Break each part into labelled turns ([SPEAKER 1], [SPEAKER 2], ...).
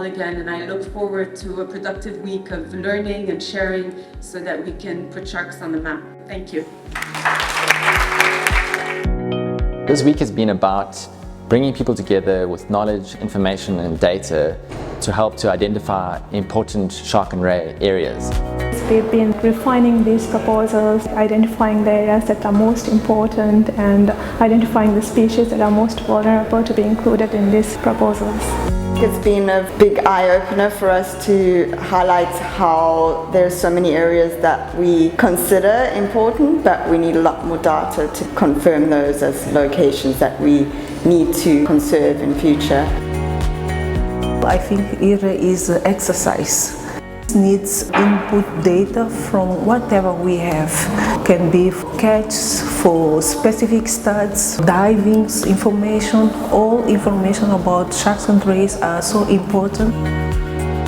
[SPEAKER 1] call again, and I look forward to a productive week of learning and sharing so that we can put sharks on the map. Thank you.
[SPEAKER 2] This week has been about bringing people together with knowledge, information and data to help to identify important shark and ray areas.
[SPEAKER 3] We've been refining these proposals, identifying the areas that are most important and identifying the species that are most vulnerable to be included in these proposals.
[SPEAKER 4] It's been a big eye-opener for us to highlight how there are so many areas that we consider important, but we need a lot more data to confirm those as locations that we need to conserve in future.
[SPEAKER 5] I think ISRA is an exercise. It needs input data from whatever we have. It can be catches for specific stats, divings information, all information about sharks and rays are so important.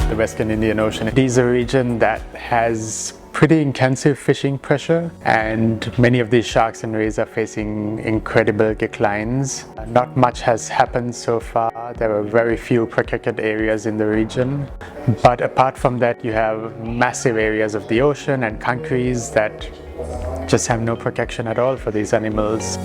[SPEAKER 6] The Western Indian Ocean is a region that has pretty intensive fishing pressure, and many of these sharks and rays are facing incredible declines. Not much has happened so far. There are very few protected areas in the region. But apart from that, you have massive areas of the ocean and countries that just have no protection at all for these animals.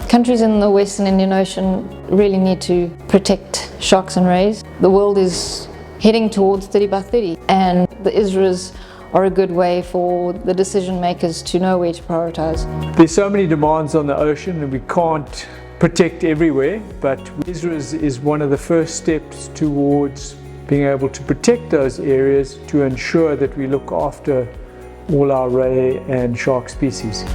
[SPEAKER 7] Countries in the Western Indian Ocean really need to protect sharks and rays. The world is heading towards 30 by 30, and the ISRAs are a good way for the decision makers to know where to prioritize.
[SPEAKER 8] There's so many demands on the ocean and we can't protect everywhere, but ISRA is one of the first steps towards being able to protect those areas to ensure that we look after all our ray and shark species.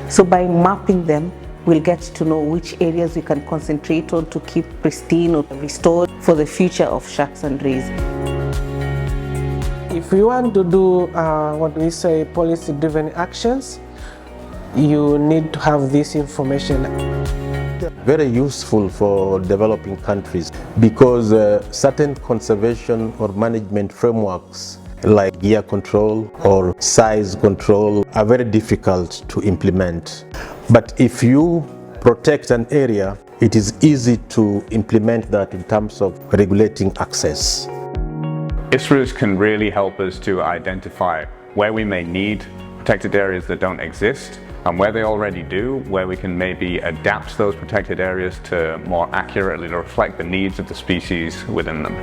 [SPEAKER 5] So by mapping them, we'll get to know which areas we can concentrate on to keep pristine or restored for the future of sharks and rays.
[SPEAKER 9] If you want to do policy-driven actions, you need to have this information.
[SPEAKER 10] Very useful for developing countries because certain conservation or management frameworks like gear control or size control are very difficult to implement. But if you protect an area, it is easy to implement that in terms of regulating access.
[SPEAKER 11] ISRAs can really help us to identify where we may need protected areas that don't exist, and where they already do, where we can maybe adapt those protected areas to more accurately reflect the needs of the species within them.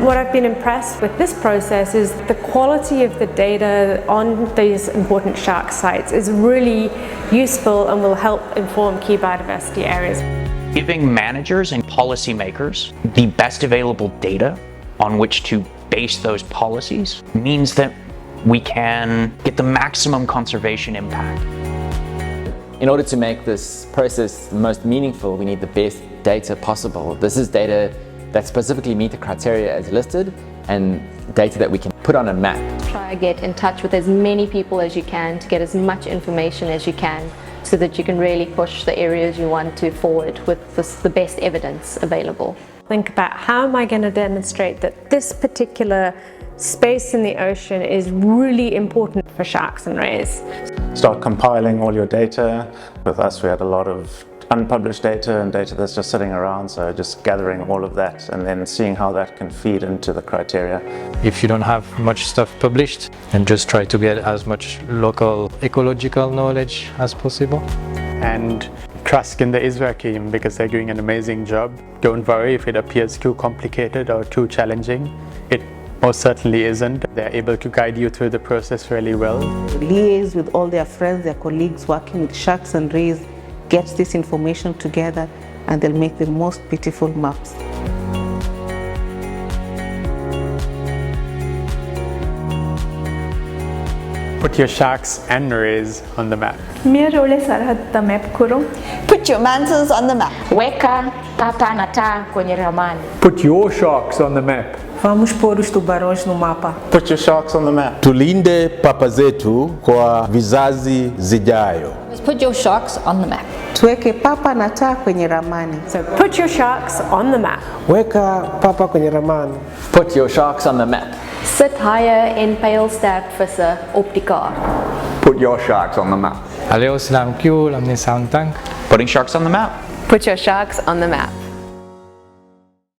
[SPEAKER 12] What I've been impressed with this process is the quality of the data on these important shark sites is really useful and will help inform key biodiversity areas.
[SPEAKER 13] Giving managers and policymakers the best available data on which to base those policies means that we can get the maximum conservation impact.
[SPEAKER 2] In order to make this process the most meaningful, we need the best data possible. This is data that specifically meet the criteria as listed and data that we can put on a map.
[SPEAKER 14] Try to get in touch with as many people as you can to get as much information as you can so that you can really push the areas you want to forward with the best evidence available.
[SPEAKER 12] Think about how am I going to demonstrate that this particular space in the ocean is really important for sharks and rays.
[SPEAKER 15] Start compiling all your data. With us we had a lot of unpublished data and data that's just sitting around, so just gathering all of that and then seeing how that can feed into the criteria.
[SPEAKER 16] If you don't have much stuff published, then just try to get as much local ecological knowledge as possible.
[SPEAKER 6] And trust in the ISRA team because they're doing an amazing job. Don't worry if it appears too complicated or too challenging. It most certainly isn't. They're able to guide you through the process really well.
[SPEAKER 5] Liaise with all their friends, their colleagues working with sharks and rays, get this information together and they'll make the most beautiful maps.
[SPEAKER 6] Put your sharks and rays on the map.
[SPEAKER 4] Put your mantas on the map.
[SPEAKER 17] Weka papa na taa kwenye ramani.
[SPEAKER 8] Put your sharks on the map.
[SPEAKER 5] Vamos pôr os tubarões no mapa.
[SPEAKER 15] Put your sharks on the map.
[SPEAKER 10] Tulinde papa zetu kwa vizazi zijayo.
[SPEAKER 7] Put your sharks on the map.
[SPEAKER 5] Tuweke papa na taa kwenye ramani.
[SPEAKER 12] So put your sharks on the map.
[SPEAKER 9] Weka papa kwenye ramani.
[SPEAKER 2] Put your sharks on the map.
[SPEAKER 14] Sit higher en pylsterk visse op die kaart.
[SPEAKER 11] Put your sharks on the map.
[SPEAKER 16] Aleo slam Q, lamni sound tank.
[SPEAKER 13] Putting sharks on the map.
[SPEAKER 14] Put your sharks on the map.